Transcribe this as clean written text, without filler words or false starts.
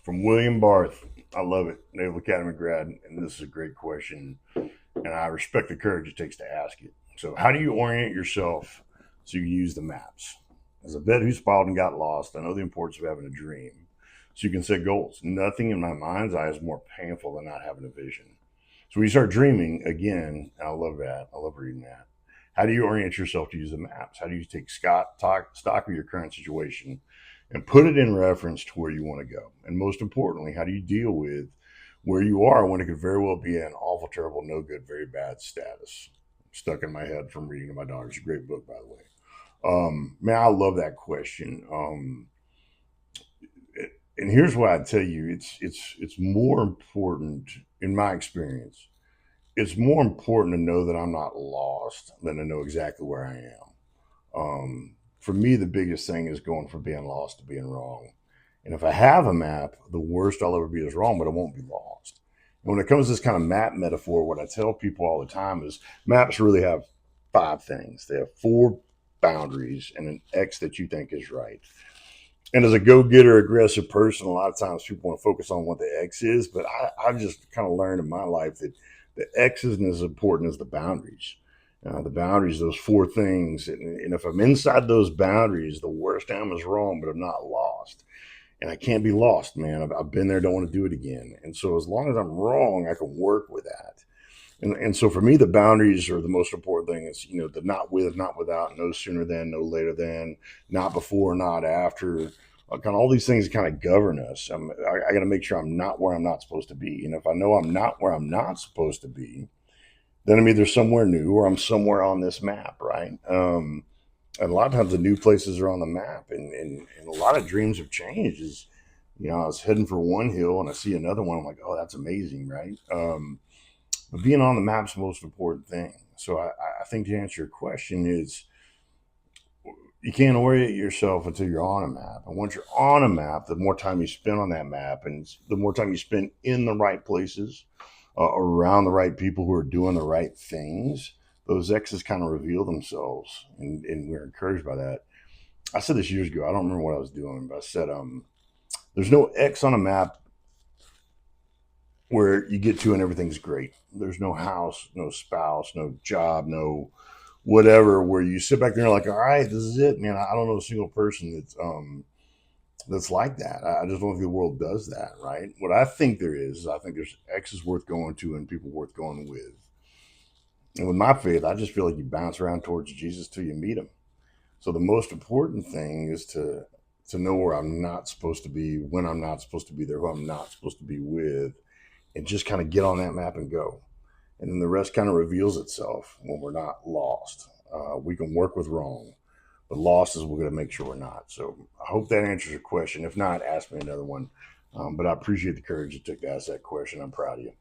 From William Barth. I love it. Naval Academy grad, and this is a great question, and I respect the courage it takes to ask it. So, how do you orient yourself so you use the maps? As a vet who spiraled and got lost, I know the importance of having a dream so you can set goals. Nothing in my mind's eye is more painful than not having a vision. So, when you start dreaming, again, I love that. I love reading that. How do you orient yourself to use the maps? How do you take stock of your current situation and put it in reference to where you want to go? And most importantly, how do you deal with where you are when it could very well be an awful, terrible, no good, very bad status? Stuck in my head from reading to my daughter. It's a great book, by the way. Man, I love that question. And here's what I tell you: it's more important, in my experience. It's more important to know that I'm not lost than to know exactly where I am. For me, the biggest thing is going from being lost to being wrong. And if I have a map, the worst I'll ever be is wrong, but I won't be lost. And when it comes to this kind of map metaphor, what I tell people all the time is maps really have five things. They have four boundaries and an X that you think is right. And as a go-getter, aggressive person, a lot of times people want to focus on what the X is, but I've just kind of learned in my life that the X isn't as important as the boundaries. The boundaries, those four things, and if I'm inside those boundaries, the worst I am is wrong, but I'm not lost. And I can't be lost, man. I've been there, don't want to do it again. And so as long as I'm wrong, I can work with that. And so for me, the boundaries are the most important thing. It's, the not with, not without, no sooner than, no later than, not before, not after. Kind of all these things kind of govern us. I got to make sure I'm not where I'm not supposed to be. And if I know I'm not where I'm not supposed to be, then I'm either somewhere new or I'm somewhere on this map, right? And a lot of times the new places are on the map, and a lot of dreams have changed. I was heading for one hill and I see another one. I'm like, oh, that's amazing, right? But being on the map's the most important thing. So I think to answer your question is you can't orient yourself until you're on a map. And once you're on a map, the more time you spend on that map and the more time you spend in the right places, around the right people who are doing the right things, those X's kind of reveal themselves. And we're encouraged by that. I said this years ago. I don't remember what I was doing, but I said, there's no X on a map where you get to and everything's great. There's no house, no spouse, no job, no whatever, where you sit back there and you're like, all right, this is it, man. I don't know a single person that's like that. I just don't think the world does that, right? What I think there is I think there's X's worth going to and people worth going with. And with my faith, I just feel like you bounce around towards Jesus till you meet him. So the most important thing is to know where I'm not supposed to be, when I'm not supposed to be there, who I'm not supposed to be with, and just kind of get on that map and go. And then the rest kind of reveals itself when we're not lost. We can work with wrong, but lost is we're going to make sure we're not. So I hope that answers your question. If not, ask me another one. But I appreciate the courage you took to ask that question. I'm proud of you.